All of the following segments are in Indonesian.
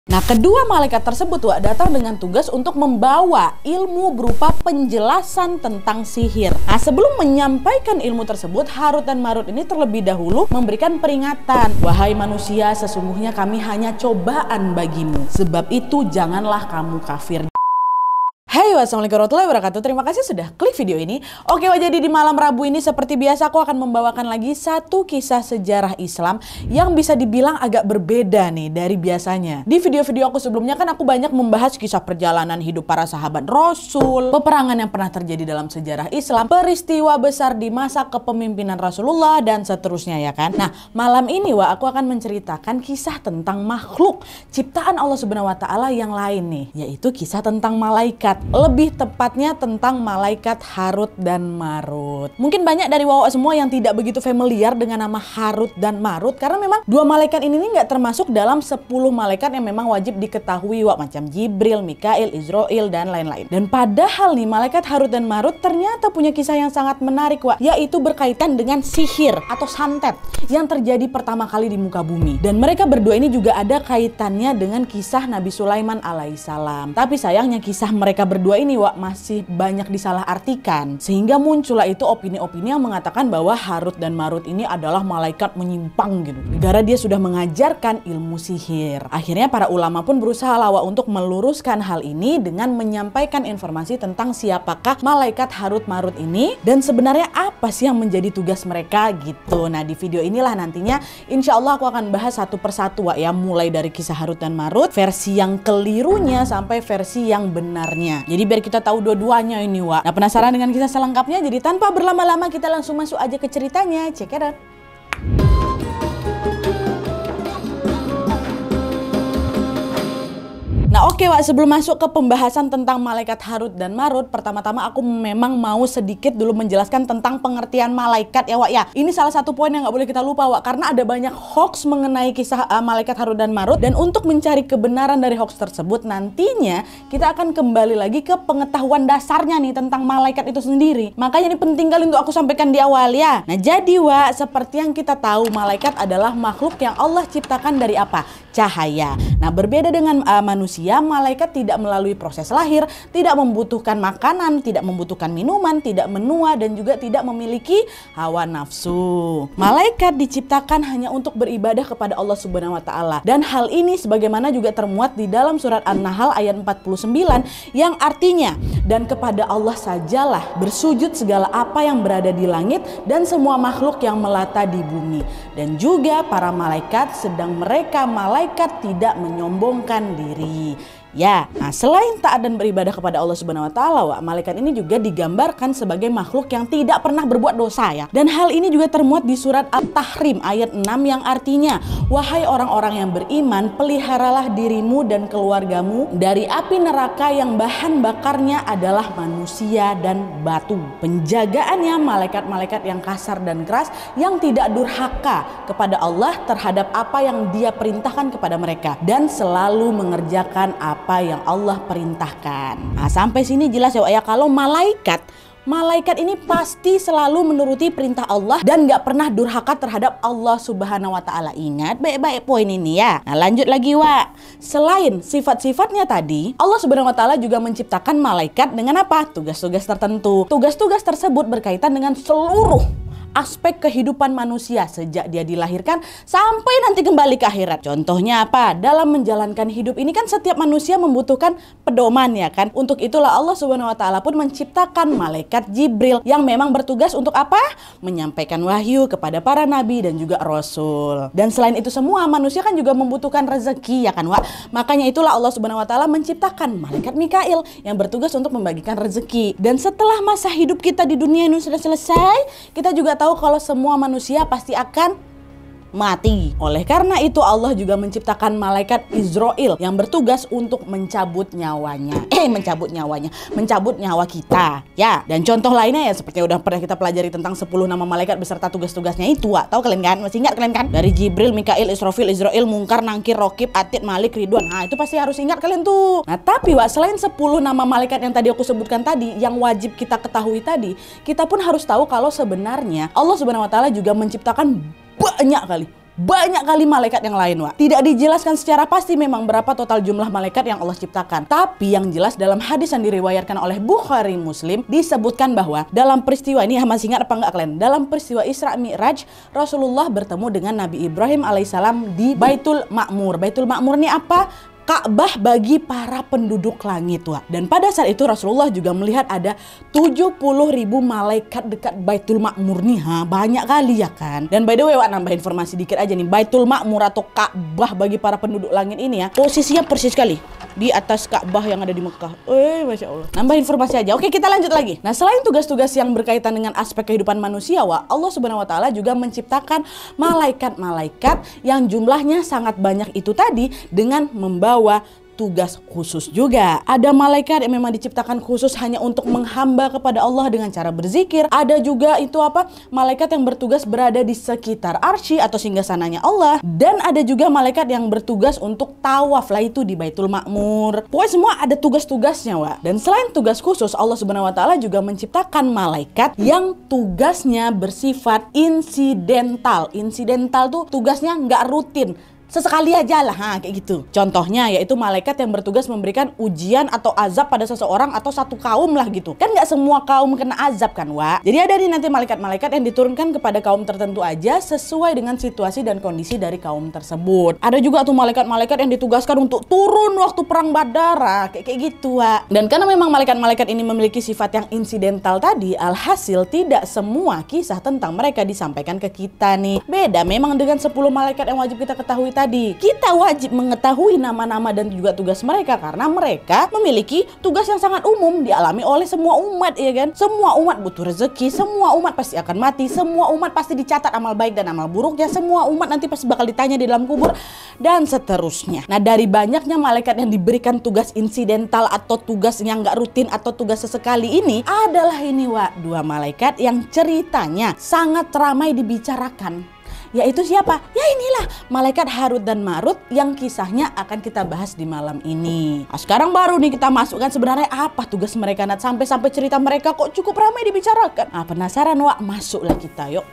Nah, kedua malaikat tersebut datang dengan tugas untuk membawa ilmu berupa penjelasan tentang sihir. Nah, sebelum menyampaikan ilmu tersebut, Harut dan Marut ini terlebih dahulu memberikan peringatan. Wahai manusia, sesungguhnya kami hanya cobaan bagimu. Sebab itu janganlah kamu kafir. Hai, wassalamualaikum warahmatullahi wabarakatuh. Terima kasih sudah klik video ini. Oke, jadi di malam Rabu ini seperti biasa aku akan membawakan lagi satu kisah sejarah Islam yang bisa dibilang agak berbeda nih dari biasanya. Di video-video aku sebelumnya kan aku banyak membahas kisah perjalanan hidup para sahabat Rasul, peperangan yang pernah terjadi dalam sejarah Islam, peristiwa besar di masa kepemimpinan Rasulullah dan seterusnya ya kan. Nah, malam ini aku akan menceritakan kisah tentang makhluk ciptaan Allah Subhanahu wa taala yang lain nih, yaitu kisah tentang malaikat. Lebih tepatnya tentang malaikat Harut dan Marut. Mungkin banyak dari wawak semua yang tidak begitu familiar dengan nama Harut dan Marut, karena memang dua malaikat ini nggak termasuk dalam 10 malaikat yang memang wajib diketahui macam Jibril, Mikail, Israel dan lain-lain. Dan padahal nih malaikat Harut dan Marut ternyata punya kisah yang sangat menarik yaitu berkaitan dengan sihir atau santet yang terjadi pertama kali di muka bumi. Dan mereka berdua ini juga ada kaitannya dengan kisah Nabi Sulaiman alaihissalam. Tapi sayangnya kisah mereka berdua ini masih banyak disalahartikan, sehingga muncullah itu opini-opini yang mengatakan bahwa Harut dan Marut ini adalah malaikat menyimpang gitu, gara dia sudah mengajarkan ilmu sihir. Akhirnya para ulama pun berusaha untuk meluruskan hal ini dengan menyampaikan informasi tentang siapakah malaikat Harut Marut ini dan sebenarnya apa sih yang menjadi tugas mereka gitu. Nah, di video inilah nantinya insya Allah aku akan bahas satu persatu mulai dari kisah Harut dan Marut, versi yang kelirunya sampai versi yang benarnya. Jadi biar kita tahu dua-duanya ini Nah, penasaran dengan kisah selengkapnya? Jadi tanpa berlama-lama kita langsung masuk aja ke ceritanya. Check it out. Nah, oke sebelum masuk ke pembahasan tentang malaikat Harut dan Marut, pertama-tama aku memang mau sedikit dulu menjelaskan tentang pengertian malaikat ya. Ini salah satu poin yang nggak boleh kita lupa karena ada banyak hoax mengenai kisah malaikat Harut dan Marut, dan untuk mencari kebenaran dari hoax tersebut nantinya kita akan kembali lagi ke pengetahuan dasarnya nih tentang malaikat itu sendiri. Makanya ini penting kali untuk aku sampaikan di awal ya. Nah, jadi seperti yang kita tahu, malaikat adalah makhluk yang Allah ciptakan dari apa? Cahaya. Nah, berbeda dengan manusia, malaikat tidak melalui proses lahir, tidak membutuhkan makanan, tidak membutuhkan minuman, tidak menua, dan juga tidak memiliki hawa nafsu. Malaikat diciptakan hanya untuk beribadah kepada Allah Subhanahu wa taala. Dan hal ini sebagaimana juga termuat di dalam surat An-Nahl ayat 49 yang artinya, dan kepada Allah sajalah bersujud segala apa yang berada di langit dan semua makhluk yang melata di bumi. Dan juga para malaikat, sedang mereka malaikat tidak menyombongkan diri. Ya, nah selain taat dan beribadah kepada Allah Subhanahu wa taala, malaikat ini juga digambarkan sebagai makhluk yang tidak pernah berbuat dosa ya. Dan hal ini juga termuat di surat At-Tahrim ayat 6 yang artinya, wahai orang-orang yang beriman, peliharalah dirimu dan keluargamu dari api neraka yang bahan bakarnya adalah manusia dan batu. Penjagaannya malaikat-malaikat yang kasar dan keras, yang tidak durhaka kepada Allah terhadap apa yang Dia perintahkan kepada mereka, dan selalu mengerjakan apa yang Allah perintahkan. Nah, sampai sini jelas ya kalau malaikat ini pasti selalu menuruti perintah Allah dan gak pernah durhaka terhadap Allah Subhanahu wa taala. Ingat baik-baik poin ini ya. Nah, lanjut lagi selain sifat-sifatnya tadi, Allah Subhanahu wa taala juga menciptakan malaikat dengan apa? Tugas-tugas tertentu. Tugas-tugas tersebut berkaitan dengan seluruh aspek kehidupan manusia sejak dia dilahirkan sampai nanti kembali ke akhirat. Contohnya apa? Dalam menjalankan hidup ini kan setiap manusia membutuhkan pedoman ya kan. Untuk itulah Allah Subhanahu wa taala pun menciptakan malaikat Jibril yang memang bertugas untuk apa? Menyampaikan wahyu kepada para nabi dan juga rasul. Dan selain itu semua, manusia kan juga membutuhkan rezeki ya kan Makanya itulah Allah Subhanahu wa taala menciptakan malaikat Mikail yang bertugas untuk membagikan rezeki. Dan setelah masa hidup kita di dunia ini sudah selesai, kita juga tahu kalau semua manusia pasti akan mati. Oleh karena itu Allah juga menciptakan malaikat Israel yang bertugas untuk mencabut nyawanya. Mencabut nyawa kita. Ya, dan contoh lainnya ya seperti yang udah pernah kita pelajari tentang 10 nama malaikat beserta tugas-tugasnya itu. Tahu kalian kan? Masih ingat kalian kan? Dari Jibril, Mikail, Israfil, Israel, Munkar, Nangkir, Rokib, Atid, Malik, Ridwan. Nah, itu pasti harus ingat kalian tuh. Nah, tapi selain 10 nama malaikat yang tadi aku sebutkan tadi, yang wajib kita ketahui tadi, kita pun harus tahu kalau sebenarnya Allah Subhanahu wa taala juga menciptakan banyak kali banyak kali malaikat yang lain, Wak. Tidak dijelaskan secara pasti memang berapa total jumlah malaikat yang Allah ciptakan. Tapi yang jelas dalam hadis yang diriwayatkan oleh Bukhari Muslim disebutkan bahwa dalam peristiwa ini, masih ingat apa enggak kalian? Dalam peristiwa Isra Mi'raj, Rasulullah bertemu dengan Nabi Ibrahim alaihissalam di Baitul Ma'mur. Baitul Ma'mur ini apa? Ka'bah bagi para penduduk langit, Wak. Dan pada saat itu Rasulullah juga melihat ada 70.000 malaikat dekat Baitul Ma'mur nih. Banyak kali ya kan. Dan by the way, Wak, nambah informasi dikit aja nih. Baitul Ma'mur atau Ka'bah bagi para penduduk langit ini ya, posisinya persis sekali di atas Ka'bah yang ada di Mekah. Masya Allah. Nambah informasi aja. Oke, kita lanjut lagi. Nah, selain tugas-tugas yang berkaitan dengan aspek kehidupan manusia, Wak, Allah Subhanahu wa Ta'ala juga menciptakan malaikat-malaikat yang jumlahnya sangat banyak itu tadi dengan membawa tugas khusus juga. Ada malaikat yang memang diciptakan khusus hanya untuk menghamba kepada Allah dengan cara berzikir. Ada juga itu apa? Malaikat yang bertugas berada di sekitar arsy atau singgasananya Allah. Dan ada juga malaikat yang bertugas untuk tawaf lah itu di Baitul Ma'mur. Pokoknya semua ada tugas-tugasnya, Wak. Dan selain tugas khusus, Allah Subhanahu wa Ta'ala juga menciptakan malaikat yang tugasnya bersifat insidental. Insidental tuh tugasnya nggak rutin, sesekali aja lah, kayak gitu. Contohnya yaitu malaikat yang bertugas memberikan ujian atau azab pada seseorang atau satu kaum lah gitu. Kan nggak semua kaum kena azab kan, Wak. Jadi ada nih nanti malaikat-malaikat yang diturunkan kepada kaum tertentu aja sesuai dengan situasi dan kondisi dari kaum tersebut. Ada juga tuh malaikat-malaikat yang ditugaskan untuk turun waktu perang Badar, kayak gitu, Wak. Dan karena memang malaikat-malaikat ini memiliki sifat yang insidental tadi, alhasil tidak semua kisah tentang mereka disampaikan ke kita nih. Beda memang dengan 10 malaikat yang wajib kita ketahui tadi. Kita wajib mengetahui nama-nama dan juga tugas mereka karena mereka memiliki tugas yang sangat umum dialami oleh semua umat, ya kan? Semua umat butuh rezeki, semua umat pasti akan mati, semua umat pasti dicatat amal baik dan amal buruknya, semua umat nanti pasti bakal ditanya di dalam kubur dan seterusnya. Nah, dari banyaknya malaikat yang diberikan tugas insidental atau tugas yang nggak rutin atau tugas sesekali ini adalah ini, Wak, 2 malaikat yang ceritanya sangat ramai dibicarakan. Yaitu siapa? Ya inilah malaikat Harut dan Marut yang kisahnya akan kita bahas di malam ini. Nah, sekarang baru nih kita masukkan sebenarnya apa tugas mereka, Nat, sampai cerita mereka kok cukup ramai dibicarakan. Nah, penasaran, Wak? Masuklah kita, yuk.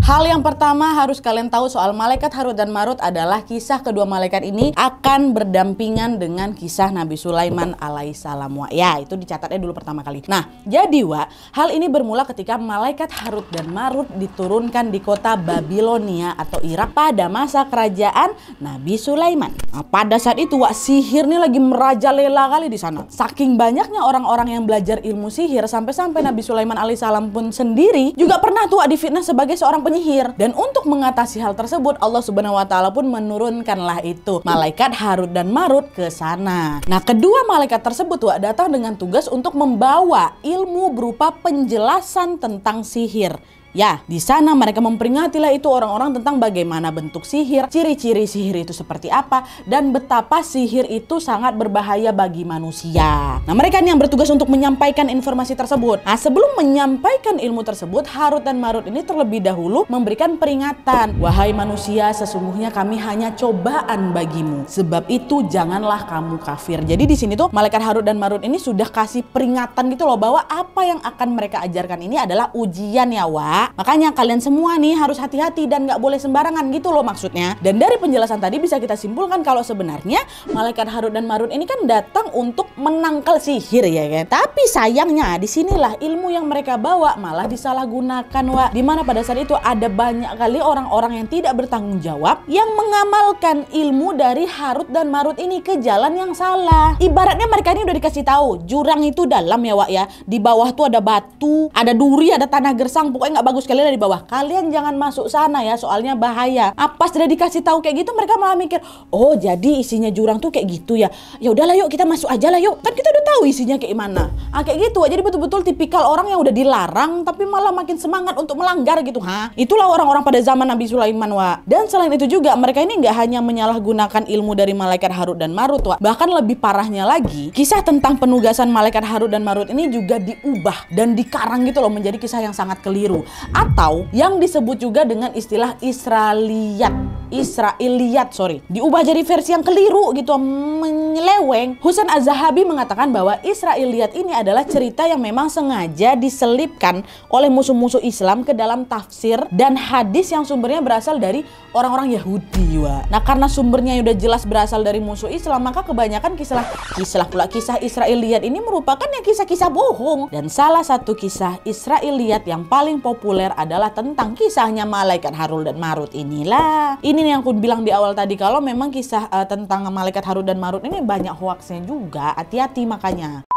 Hal yang pertama harus kalian tahu soal malaikat Harut dan Marut adalah kisah kedua malaikat ini akan berdampingan dengan kisah Nabi Sulaiman alaihissalam, Wak. Ya, itu dicatatnya dulu pertama kali. Nah, jadi, Wak, hal ini bermula ketika malaikat Harut dan Marut diturunkan di kota Babilonia atau Irak pada masa kerajaan Nabi Sulaiman. Nah, pada saat itu, Wak, sihir ini lagi merajalela kali di sana. Saking banyaknya orang-orang yang belajar ilmu sihir sampai-sampai Nabi Sulaiman alaihissalam pun sendiri juga pernah tuh difitnah sebagai seorang penyihir. Dan untuk mengatasi hal tersebut, Allah Subhanahu wa Ta'ala pun menurunkanlah itu malaikat Harut dan Marut ke sana. Nah, kedua malaikat tersebut, Wak, datang dengan tugas untuk membawa ilmu berupa penjelasan tentang sihir. Ya, di sana mereka memperingatilah itu orang-orang tentang bagaimana bentuk sihir, ciri-ciri sihir itu seperti apa, dan betapa sihir itu sangat berbahaya bagi manusia. Nah, mereka ini yang bertugas untuk menyampaikan informasi tersebut. Nah, sebelum menyampaikan ilmu tersebut, Harut dan Marut ini terlebih dahulu memberikan peringatan. Wahai manusia, sesungguhnya kami hanya cobaan bagimu. Sebab itu janganlah kamu kafir. Jadi di sini tuh malaikat Harut dan Marut ini sudah kasih peringatan gitu loh bahwa apa yang akan mereka ajarkan ini adalah ujian, ya, Wak. Makanya kalian semua nih harus hati-hati dan gak boleh sembarangan gitu loh maksudnya. Dan dari penjelasan tadi bisa kita simpulkan kalau sebenarnya malaikat Harut dan Marut ini kan datang untuk menangkal sihir, ya kan. Tapi sayangnya disinilah ilmu yang mereka bawa malah disalahgunakan, Wak. Dimana pada saat itu ada banyak kali orang-orang yang tidak bertanggung jawab yang mengamalkan ilmu dari Harut dan Marut ini ke jalan yang salah. Ibaratnya mereka ini udah dikasih tahu jurang itu dalam, ya, Wak, ya. Di bawah tuh ada batu, ada duri, ada tanah gersang, pokoknya nggak bagus, kalian dari bawah. Kalian jangan masuk sana ya, soalnya bahaya. Pas sudah dikasih tahu kayak gitu, mereka malah mikir, oh jadi isinya jurang tuh kayak gitu ya. Ya udahlah yuk, kita masuk aja lah yuk. Kan kita udah tahu isinya kayak gimana. Kayak gitu. Jadi betul-betul tipikal orang yang udah dilarang tapi malah makin semangat untuk melanggar gitu. Itulah orang-orang pada zaman Nabi Sulaiman, Wak. Dan selain itu juga mereka ini nggak hanya menyalahgunakan ilmu dari malaikat Harut dan Marut, Wak. Bahkan lebih parahnya lagi, kisah tentang penugasan malaikat Harut dan Marut ini juga diubah dan dikarang gitu loh menjadi kisah yang sangat keliru. Atau yang disebut juga dengan istilah Israiliyat. Israiliyat, diubah jadi versi yang keliru gitu, menyeleweng. Husain Az-Zahabi mengatakan bahwa Israiliyat ini adalah cerita yang memang sengaja diselipkan oleh musuh-musuh Islam ke dalam tafsir dan hadis yang sumbernya berasal dari orang-orang Yahudi, Wak. Nah, karena sumbernya udah jelas berasal dari musuh Islam, maka kebanyakan kisah Israiliyat ini merupakan ya kisah-kisah bohong. Dan salah satu kisah Israiliyat yang paling populer adalah tentang kisahnya malaikat Harut dan Marut inilah. Ini yang aku bilang di awal tadi, kalau memang kisah tentang malaikat Harut dan Marut ini banyak hoaxnya juga, hati-hati makanya.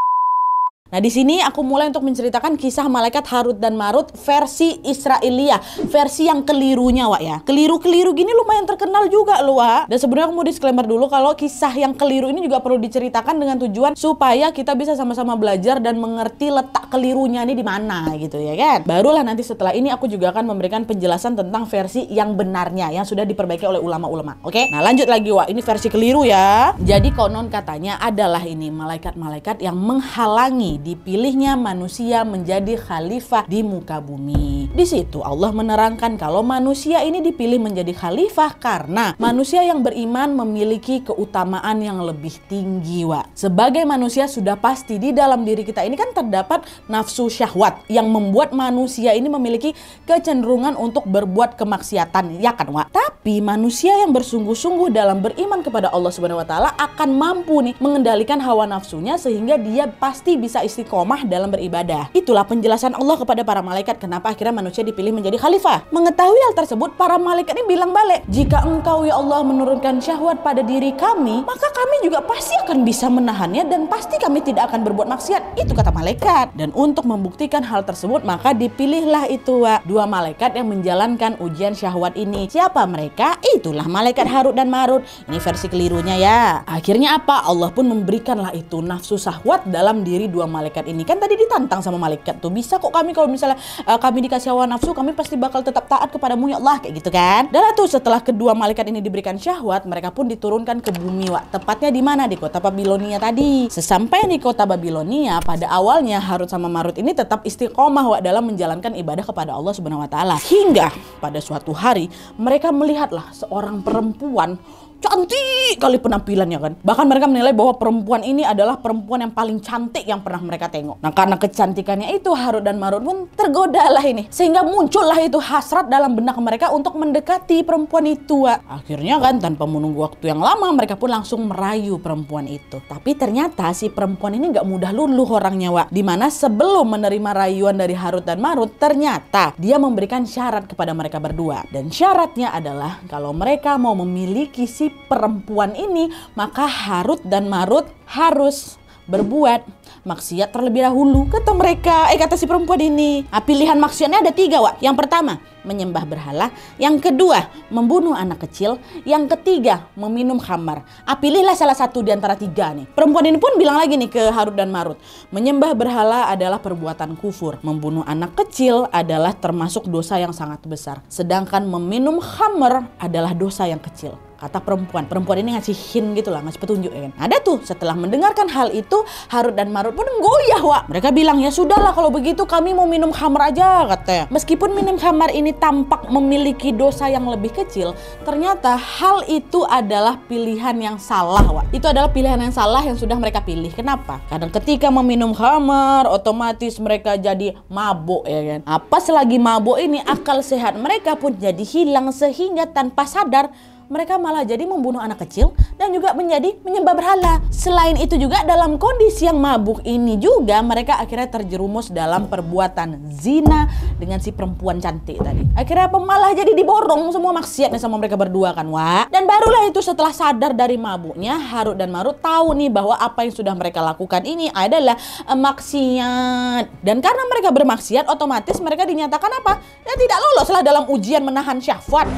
Nah, di sini aku mulai untuk menceritakan kisah malaikat Harut dan Marut versi Israiliyah, versi yang kelirunya, Wak ya. Keliru-keliru gini lumayan terkenal juga loh, Wak. Dan sebenarnya aku mau disclaimer dulu kalau kisah yang keliru ini juga perlu diceritakan dengan tujuan supaya kita bisa sama-sama belajar dan mengerti letak kelirunya ini di mana gitu ya kan. Barulah nanti setelah ini aku juga akan memberikan penjelasan tentang versi yang benarnya yang sudah diperbaiki oleh ulama-ulama. Oke? Nah, lanjut lagi, Wak. Ini versi keliru ya. Jadi konon katanya adalah ini malaikat-malaikat yang menghalangi dipilihnya manusia menjadi khalifah di muka bumi. Di situ Allah menerangkan kalau manusia ini dipilih menjadi khalifah karena manusia yang beriman memiliki keutamaan yang lebih tinggi, Wak. Sebagai manusia sudah pasti di dalam diri kita ini kan terdapat nafsu syahwat yang membuat manusia ini memiliki kecenderungan untuk berbuat kemaksiatan, ya kan, Wak? Tapi manusia yang bersungguh-sungguh dalam beriman kepada Allah Subhanahu wa taala akan mampu nih mengendalikan hawa nafsunya sehingga dia pasti bisa istiqomah dalam beribadah. Itulah penjelasan Allah kepada para malaikat kenapa akhirnya manusia dipilih menjadi khalifah. Mengetahui hal tersebut, para malaikat ini bilang balik, jika engkau ya Allah menurunkan syahwat pada diri kami, maka kami juga pasti akan bisa menahannya dan pasti kami tidak akan berbuat maksiat. Itu kata malaikat. Dan untuk membuktikan hal tersebut, maka dipilihlah itu, Wak, dua malaikat yang menjalankan ujian syahwat ini. Siapa mereka? Itulah malaikat Harut dan Marut. Ini versi kelirunya ya. Akhirnya apa? Allah pun memberikanlah itu nafsu syahwat dalam diri dua malaikat ini. Kan tadi ditantang sama malaikat tuh, bisa kok kami kalau misalnya kami dikasih hawa nafsu, kami pasti bakal tetap taat kepadamu ya Allah, kayak gitu kan. Dan tuh setelah kedua malaikat ini diberikan syahwat, mereka pun diturunkan ke bumi, Wak. Tepatnya di mana? Di kota Babilonia tadi. Sesampai di kota Babilonia, pada awalnya Harut sama Marut ini tetap istiqomah, Wak, dalam menjalankan ibadah kepada Allah Subhanahu wa taala. Hingga pada suatu hari mereka melihatlah seorang perempuan cantik kali penampilannya kan. Bahkan mereka menilai bahwa perempuan ini adalah perempuan yang paling cantik yang pernah mereka tengok. Nah, karena kecantikannya itu Harut dan Marut pun tergoda lah ini. Sehingga muncullah itu hasrat dalam benak mereka untuk mendekati perempuan itu, Wak. Akhirnya kan tanpa menunggu waktu yang lama mereka pun langsung merayu perempuan itu. Tapi ternyata si perempuan ini gak mudah luluh orangnya, Wak. Dimana sebelum menerima rayuan dari Harut dan Marut, ternyata dia memberikan syarat kepada mereka berdua. Dan syaratnya adalah kalau mereka mau memiliki si perempuan ini, maka Harut dan Marut harus berbuat maksiat terlebih dahulu, kata mereka. Kata si perempuan ini. Pilihan maksiatnya ada 3, Wak. Yang pertama, menyembah berhala. Yang kedua, membunuh anak kecil. Yang ketiga, meminum khamar. Pilihlah salah satu di antara 3 nih. Perempuan ini pun bilang lagi nih ke Harut dan Marut, menyembah berhala adalah perbuatan kufur. Membunuh anak kecil adalah termasuk dosa yang sangat besar. Sedangkan meminum khamar adalah dosa yang kecil. Kata perempuan ini ngasih hint gitu lah, ngasih petunjuk ya kan. Ada tuh, setelah mendengarkan hal itu, Harut dan Marut pun goyah, Wak. Mereka bilang, ya sudahlah kalau begitu kami mau minum khamar aja, katanya. Meskipun minum khamar ini tampak memiliki dosa yang lebih kecil, ternyata hal itu adalah pilihan yang salah, Wak. Itu adalah pilihan yang salah yang sudah mereka pilih. Kenapa? Karena ketika meminum khamar, otomatis mereka jadi mabuk ya kan. Pas lagi mabuk ini, akal sehat mereka pun jadi hilang sehingga tanpa sadar mereka malah jadi membunuh anak kecil dan juga menjadi menyembah berhala. Selain itu juga dalam kondisi yang mabuk ini juga mereka akhirnya terjerumus dalam perbuatan zina dengan si perempuan cantik tadi. Akhirnya malah jadi diborong semua maksiatnya sama mereka berdua kan, Wak. Dan barulah itu setelah sadar dari mabuknya, Harut dan Marut tahu nih bahwa apa yang sudah mereka lakukan ini adalah maksiat. Dan karena mereka bermaksiat, otomatis mereka dinyatakan apa? Ya tidak loloslah dalam ujian menahan syahwat.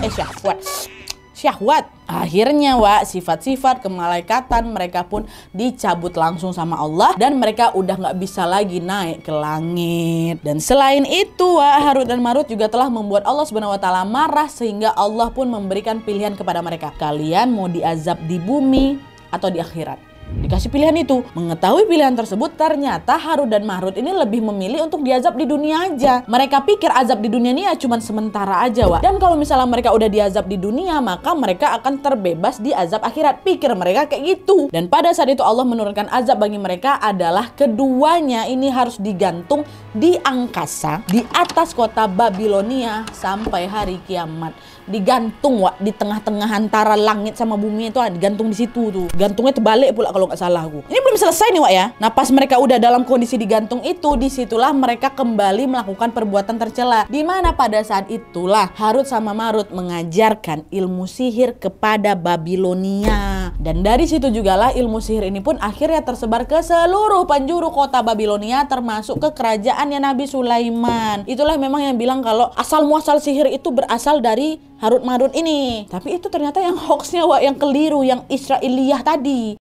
Syahwat. Akhirnya, Wak, sifat-sifat kemalaikatan mereka pun dicabut langsung sama Allah dan mereka udah nggak bisa lagi naik ke langit. Dan selain itu, Wak, Harut dan Marut juga telah membuat Allah Subhanahu wa taala marah sehingga Allah pun memberikan pilihan kepada mereka. Kalian mau diazab di bumi atau di akhirat? Dikasih pilihan itu. Mengetahui pilihan tersebut, ternyata Harut dan Marut ini lebih memilih untuk diazab di dunia aja. Mereka pikir azab di dunia ini ya cuman sementara aja, Wak. Dan kalau misalnya mereka udah diazab di dunia, maka mereka akan terbebas di azab akhirat. Pikir mereka kayak gitu. Dan pada saat itu Allah menurunkan azab bagi mereka adalah keduanya ini harus digantung di angkasa, di atas kota Babilonia sampai hari kiamat. Digantung, Wak, di tengah-tengah antara langit sama bumi itu, digantung di situ tuh. Gantungnya terbalik pula kalau nggak salah aku. Ini belum selesai nih, Wak, ya. Nah, pas mereka udah dalam kondisi digantung itu, disitulah mereka kembali melakukan perbuatan tercela. Dimana pada saat itulah Harut sama Marut mengajarkan ilmu sihir kepada Babilonia. Dan dari situ jugalah ilmu sihir ini pun akhirnya tersebar ke seluruh penjuru kota Babilonia, termasuk ke kerajaannya Nabi Sulaiman. Itulah memang yang bilang kalau asal muasal sihir itu berasal dari Harut Marut ini. Tapi itu ternyata yang hoaxnya, Wak, yang keliru, yang Israiliyah tadi.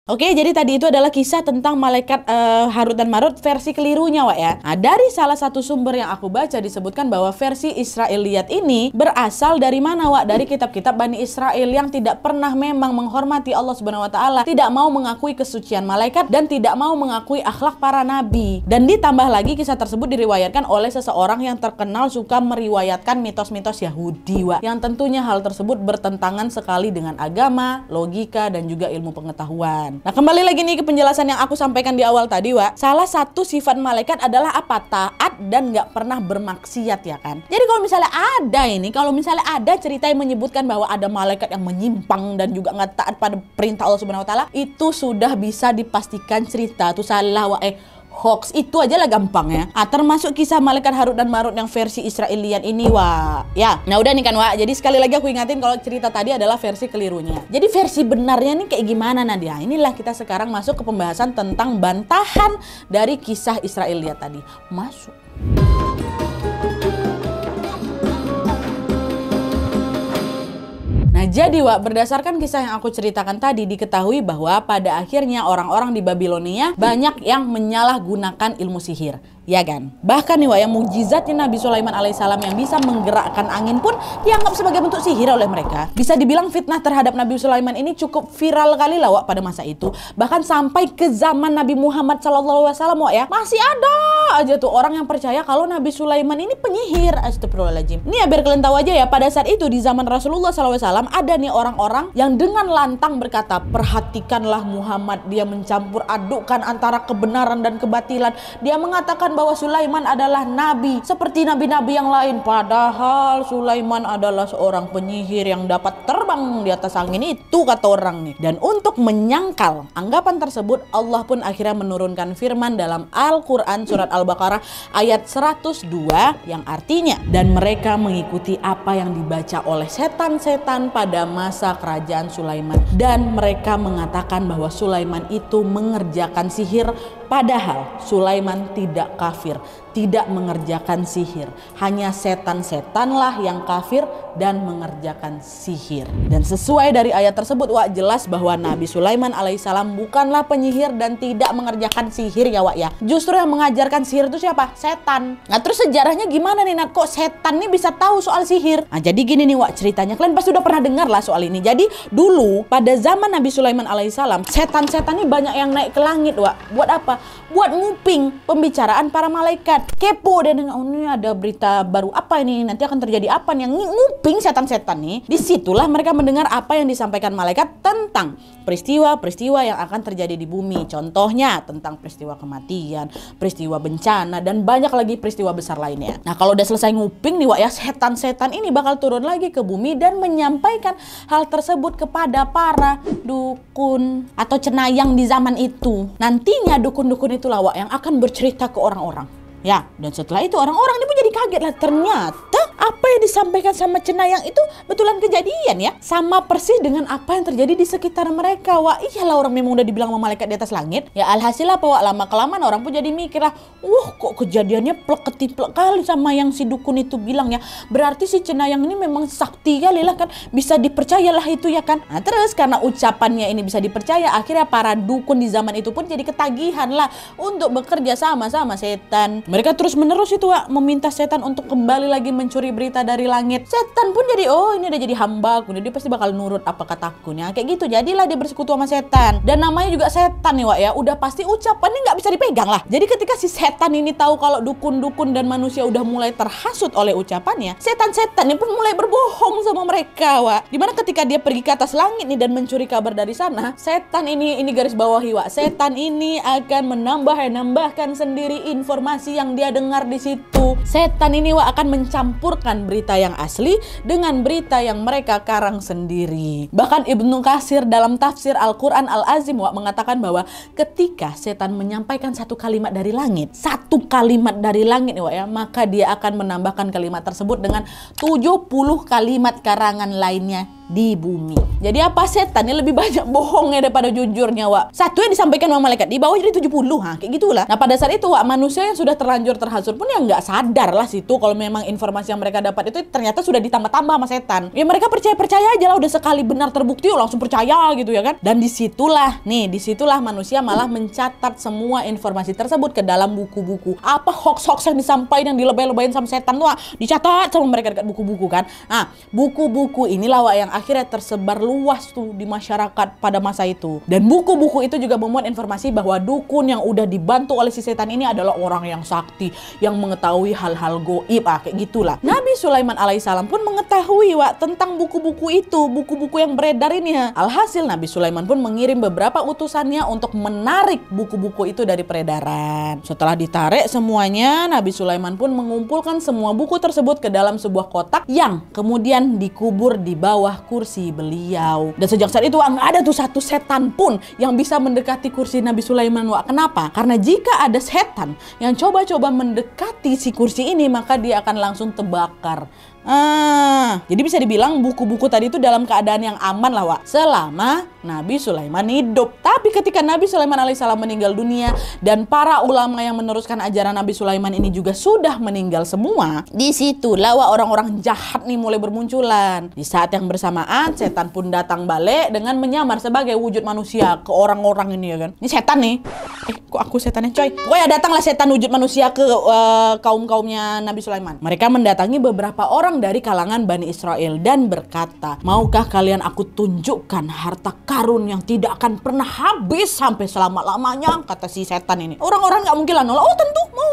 Oke, jadi tadi itu adalah kisah tentang malaikat Harut dan Marut versi kelirunya, Wak, ya. Nah, dari salah satu sumber yang aku baca disebutkan bahwa versi Israiliyat ini berasal dari mana, Wak? Dari kitab-kitab Bani Israel yang tidak pernah memang menghormati Allah Subhanahu wa taala, tidak mau mengakui kesucian malaikat dan tidak mau mengakui akhlak para nabi. Dan ditambah lagi kisah tersebut diriwayatkan oleh seseorang yang terkenal suka meriwayatkan mitos-mitos Yahudi, Wak. Yang tentunya hal tersebut bertentangan sekali dengan agama, logika dan juga ilmu pengetahuan. Nah, kembali lagi nih ke penjelasan yang aku sampaikan di awal tadi, Wak. Salah satu sifat malaikat adalah apa? Taat dan nggak pernah bermaksiat, ya kan? Jadi kalau misalnya ada cerita yang menyebutkan bahwa ada malaikat yang menyimpang dan juga nggak taat pada perintah Allah Subhanahu wa taala, itu sudah bisa dipastikan cerita itu salah, Wak. Hoax itu aja lah gampang, ya. Termasuk kisah malaikat Harut dan Marut yang versi Israelian ini, Wak. Ya, nah udah nih kan, Wak. Jadi sekali lagi aku ingatin kalau cerita tadi adalah versi kelirunya. Jadi versi benarnya nih kayak gimana, Nadia? Inilah kita sekarang masuk ke pembahasan tentang bantahan dari kisah Israeliat tadi. Masuk. Nah, jadi, Wak, berdasarkan kisah yang aku ceritakan tadi, diketahui bahwa pada akhirnya orang-orang di Babilonia banyak yang menyalahgunakan ilmu sihir. Ya kan? Bahkan nih, Wak, yang mukjizatnya Nabi Sulaiman alaihissalam yang bisa menggerakkan angin pun dianggap sebagai bentuk sihir oleh mereka. Bisa dibilang fitnah terhadap Nabi Sulaiman ini cukup viral kali lah, Wak, pada masa itu. Bahkan sampai ke zaman Nabi Muhammad SAW, Wak, ya, masih ada aja tuh orang yang percaya kalau Nabi Sulaiman ini penyihir. Astagfirullahaladzim. Nih ya, biar kalian tahu aja ya, pada saat itu di zaman Rasulullah SAW ada nih orang-orang yang dengan lantang berkata, perhatikanlah Muhammad, dia mencampur adukkan antara kebenaran dan kebatilan. Dia mengatakan bahwa Sulaiman adalah nabi seperti nabi-nabi yang lain, padahal Sulaiman adalah seorang penyihir yang dapat terbang di atas angin, itu kata orang nih. Dan untuk menyangkal anggapan tersebut, Allah pun akhirnya menurunkan firman dalam Al-Quran surat Al-Baqarah ayat 102 yang artinya, dan mereka mengikuti apa yang dibaca oleh setan-setan pada masa kerajaan Sulaiman, dan mereka mengatakan bahwa Sulaiman itu mengerjakan sihir, padahal Sulaiman tidak kafir, tidak mengerjakan sihir. Hanya setan-setanlah yang kafir dan mengerjakan sihir. Dan sesuai dari ayat tersebut, Wak, jelas bahwa Nabi Sulaiman alaihissalam bukanlah penyihir dan tidak mengerjakan sihir, ya, Wak, ya. Justru yang mengajarkan sihir itu siapa? Setan. Nah, terus sejarahnya gimana nih, Nat? Kok setan nih bisa tahu soal sihir? Nah, jadi gini nih, Wak, ceritanya. Kalian pasti udah pernah dengar lah soal ini. Jadi dulu pada zaman Nabi Sulaiman alaihissalam, setan-setan ini banyak yang naik ke langit, Wak. Buat apa? Buat nguping pembicaraan para malaikat. Kepo dan oh, ini ada berita baru apa ini, nanti akan terjadi apa nih, yang nguping setan-setan nih. Disitulah mereka mendengar apa yang disampaikan malaikat tentang peristiwa-peristiwa yang akan terjadi di bumi. Contohnya tentang peristiwa kematian, peristiwa bencana, dan banyak lagi peristiwa besar lainnya. Nah, kalau udah selesai nguping nih, Wak, ya, setan-setan ini bakal turun lagi ke bumi dan menyampaikan hal tersebut kepada para dukun atau cenayang di zaman itu. Nantinya dukun-dukun itulah, Wak, yang akan bercerita ke orang-orang. Ya, dan setelah itu orang-orang ini pun jadi kaget lah. Ternyata apa yang disampaikan sama cenayang itu betulan kejadian, ya. Sama persis dengan apa yang terjadi di sekitar mereka, Wak. Iyalah, orang memang udah dibilang sama malaikat di atas langit. Ya, alhasil apa, Wak, lama-kelamaan orang pun jadi mikir lah, wah, kok kejadiannya plek-ketiplek kali sama yang si dukun itu bilang, ya. Berarti si cenayang ini memang sakti kali lah kan, bisa dipercayalah itu, ya kan. Nah, terus karena ucapannya ini bisa dipercaya, akhirnya para dukun di zaman itu pun jadi ketagihan lah untuk bekerja sama-sama setan. Mereka terus menerus itu, Wak, meminta setan untuk kembali lagi mencuri berita dari langit. Setan pun jadi, oh ini udah jadi hambaku, dia pasti bakal nurut apa kataku nih. Kayak gitu, jadilah dia bersekutu sama setan. Dan namanya juga setan nih Wak ya, udah pasti ucapannya nggak bisa dipegang lah. Jadi ketika si setan ini tahu kalau dukun-dukun dan manusia udah mulai terhasut oleh ucapannya, setan-setan ini pun mulai berbohong sama mereka Wak. Dimana ketika dia pergi ke atas langit nih dan mencuri kabar dari sana, setan ini garis bawahi Wak, setan ini akan menambahkan sendiri informasi yang dia dengar di situ. Setan ini Wak akan mencampurkan berita yang asli dengan berita yang mereka karang sendiri. Bahkan Ibnu Katsir dalam tafsir Al-Quran Al-Azim Wak mengatakan bahwa ketika setan menyampaikan satu kalimat dari langit nih Wak ya, maka dia akan menambahkan kalimat tersebut dengan 70 kalimat karangan lainnya di bumi. Jadi apa, setan ini lebih banyak bohongnya daripada jujurnya Wak. Satu yang disampaikan sama malaikat, di bawah jadi 70, kayak gitulah. Nah pada saat itu Wak, manusia yang sudah terlanjur terhasut pun yang nggak sadar lah situ kalau memang informasi yang mereka dapat itu ternyata sudah ditambah-tambah sama setan. Ya mereka percaya aja lah, udah sekali benar terbukti langsung percaya gitu ya kan. Dan disitulah manusia malah mencatat semua informasi tersebut ke dalam buku-buku. Apa hoax-hoax yang disampaikan, yang dilebay-lebayin sama setan tuh Wak, dicatat sama mereka dekat buku-buku kan. Nah buku-buku inilah Wak yang akhirnya tersebar luas tuh di masyarakat pada masa itu. Dan buku-buku itu juga memuat informasi bahwa dukun yang udah dibantu oleh si setan ini adalah orang yang sakti, yang mengetahui hal-hal goib, kayak gitulah. Nabi Sulaiman alaihissalam pun mengetahui Wak tentang buku-buku itu, buku-buku yang beredar ini ya. Alhasil Nabi Sulaiman pun mengirim beberapa utusannya untuk menarik buku-buku itu dari peredaran. Setelah ditarik semuanya, Nabi Sulaiman pun mengumpulkan semua buku tersebut ke dalam sebuah kotak yang kemudian dikubur di bawah kursi beliau. Dan sejak saat itu nggak ada tuh satu setan pun yang bisa mendekati kursi Nabi Sulaiman Wak. Kenapa? Karena jika ada setan yang coba-coba mendekati si kursi ini, maka dia akan langsung terbakar. Jadi bisa dibilang buku-buku tadi itu dalam keadaan yang aman lah Wak, selama Nabi Sulaiman hidup. Tapi ketika Nabi Sulaiman alaihissalam meninggal dunia dan para ulama yang meneruskan ajaran Nabi Sulaiman ini juga sudah meninggal semua, disitulah Wak orang-orang jahat nih mulai bermunculan. Di saat yang bersamaan setan pun datang balik dengan menyamar sebagai wujud manusia ke orang-orang ini ya kan. Ini setan nih. Kok aku setannya coy? Pokoknya datanglah setan wujud manusia ke kaum-kaumnya Nabi Sulaiman. Mereka mendatangi beberapa orang dari kalangan Bani Israel dan berkata, maukah kalian aku tunjukkan harta karun yang tidak akan pernah habis sampai selama-lamanya, kata si setan ini. Orang-orang gak mungkin lah nolak. Oh tentu mau.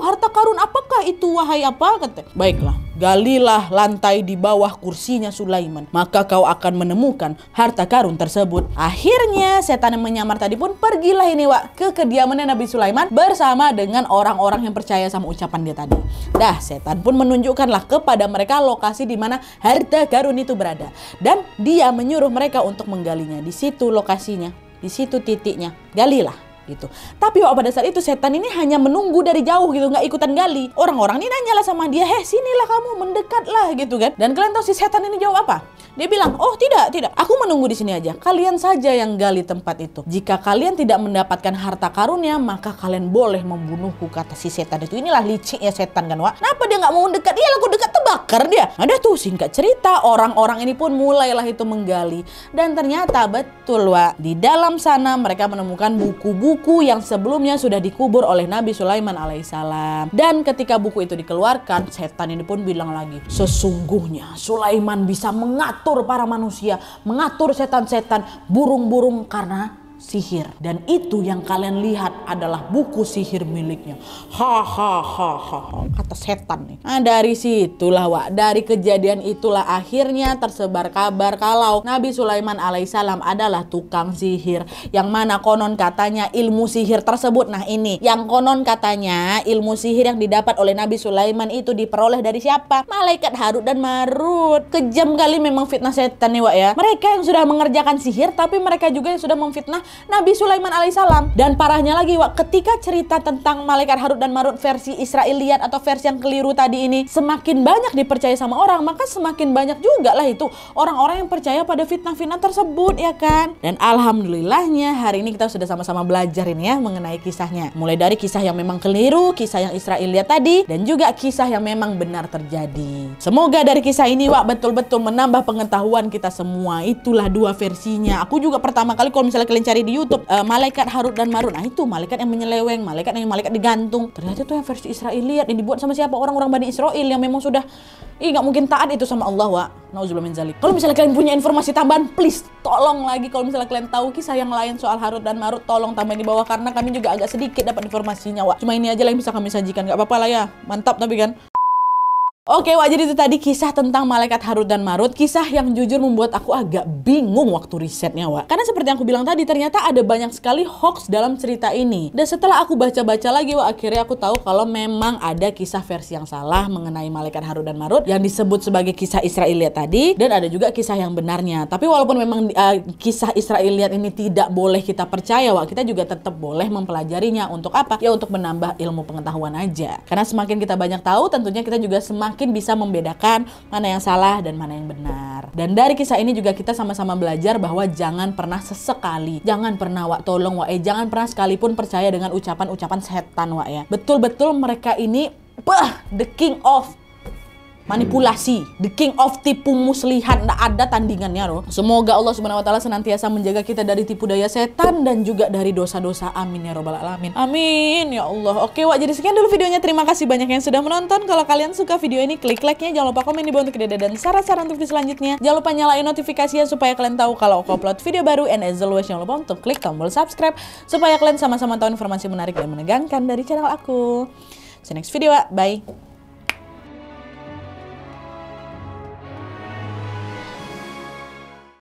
Harta karun apakah itu wahai apa, kata. Baiklah, galilah lantai di bawah kursinya Sulaiman, maka kau akan menemukan harta karun tersebut. Akhirnya setan yang menyamar tadi pun pergilah ini Wak ke kediamannya Nabi Sulaiman bersama dengan orang-orang yang percaya sama ucapan dia tadi. Dah setan pun menunjukkanlah kepada mereka lokasi di mana harta karun itu berada, dan dia menyuruh mereka untuk menggalinya. Di situ lokasinya, di situ titiknya, galilah gitu. Tapi Wak pada saat itu setan ini hanya menunggu dari jauh gitu, nggak ikutan gali. Orang-orang ini nanyalah sama dia, sinilah kamu, mendekatlah gitu kan. Dan kalian tahu si setan ini jawab apa? Dia bilang, oh tidak, aku menunggu di sini aja. Kalian saja yang gali tempat itu. Jika kalian tidak mendapatkan harta karunnya, maka kalian boleh membunuhku, kata si setan itu. Inilah liciknya setan kan Wak. Kenapa dia nggak mau dekat? Iya aku dekat terbakar dia. Ada tuh singkat cerita, orang-orang ini pun mulailah itu menggali. Dan ternyata betul Wak, di dalam sana mereka menemukan buku-buku yang sebelumnya sudah dikubur oleh Nabi Sulaiman alaihissalam. Dan ketika buku itu dikeluarkan, setan ini pun bilang lagi, sesungguhnya Sulaiman bisa mengatur para manusia, mengatur setan-setan, burung-burung karena sihir. Dan itu yang kalian lihat adalah buku sihir miliknya. Kata setan nih. Nah dari situlah Wak, dari kejadian itulah akhirnya tersebar kabar kalau Nabi Sulaiman alaihissalam adalah tukang sihir. Yang mana konon katanya ilmu sihir tersebut, nah ini yang konon katanya ilmu sihir yang didapat oleh Nabi Sulaiman itu diperoleh dari siapa? Malaikat Harut dan Marut. Kejam kali memang fitnah setan nih Wak ya. Mereka yang sudah mengerjakan sihir, tapi mereka juga yang sudah memfitnah Nabi Sulaiman alaihissalam. Dan parahnya lagi Wak, ketika cerita tentang malaikat Harut dan Marut versi Israiliyat atau versi yang keliru tadi ini semakin banyak dipercaya sama orang, maka semakin banyak juga lah itu orang-orang yang percaya pada fitnah-fitnah tersebut ya kan. Dan alhamdulillahnya hari ini kita sudah sama-sama belajar ini ya mengenai kisahnya. Mulai dari kisah yang memang keliru, kisah yang Israiliyat tadi, dan juga kisah yang memang benar terjadi. Semoga dari kisah ini Wak betul-betul menambah pengetahuan kita semua. Itulah dua versinya. Aku juga pertama kali kalau misalnya kalian cari cari di YouTube malaikat Harut dan Marut. Nah itu malaikat yang menyeleweng, malaikat digantung. Ternyata itu yang versi Israiliyat yang dibuat sama siapa? Orang-orang Bani Israel yang memang sudah nggak mungkin taat itu sama Allah, wa. Nauzubillah min zalik. Kalau misalnya kalian punya informasi tambahan, please tolong lagi. Kalau misalnya kalian tahu kisah yang lain soal Harut dan Marut, tolong tambahin di bawah karena kami juga agak sedikit dapat informasinya, wa. Cuma ini aja lah yang bisa kami sajikan. Nggak apa-apa lah ya. Mantap tapi kan. Oke, Wak, jadi itu tadi kisah tentang malaikat Harut dan Marut. Kisah yang jujur membuat aku agak bingung waktu risetnya, Wak. Karena seperti yang aku bilang tadi, ternyata ada banyak sekali hoax dalam cerita ini. Dan setelah aku baca-baca lagi, Wak, akhirnya aku tahu kalau memang ada kisah versi yang salah mengenai malaikat Harut dan Marut yang disebut sebagai kisah Israiliyat tadi. Dan ada juga kisah yang benarnya. Tapi walaupun memang kisah Israiliyat ini tidak boleh kita percaya, Wak, kita juga tetap boleh mempelajarinya. Untuk apa? Ya untuk menambah ilmu pengetahuan aja. Karena semakin kita banyak tahu, tentunya kita juga semakin bisa membedakan mana yang salah dan mana yang benar. Dan dari kisah ini juga kita sama-sama belajar bahwa jangan pernah sesekali, jangan pernah, Wak, tolong, Wak, jangan pernah sekalipun percaya dengan ucapan-ucapan setan, Wak, ya. Betul-betul mereka ini the king of manipulasi, the king of tipu muslihat, nggak ada tandingannya loh. Semoga Allah Subhanahu wa taala senantiasa menjaga kita dari tipu daya setan dan juga dari dosa-dosa. Amin ya robbal alamin. Amin ya Allah. Oke, Wak, jadi sekian dulu videonya. Terima kasih banyak yang sudah menonton. Kalau kalian suka video ini, klik like-nya. Jangan lupa komen di bawah untuk ide dan saran-saran untuk video selanjutnya. Jangan lupa nyalain notifikasinya supaya kalian tahu kalau aku upload video baru. And as always, jangan lupa untuk klik tombol subscribe supaya kalian sama-sama tahu informasi menarik dan menegangkan dari channel aku. See you next video, Wak. Bye.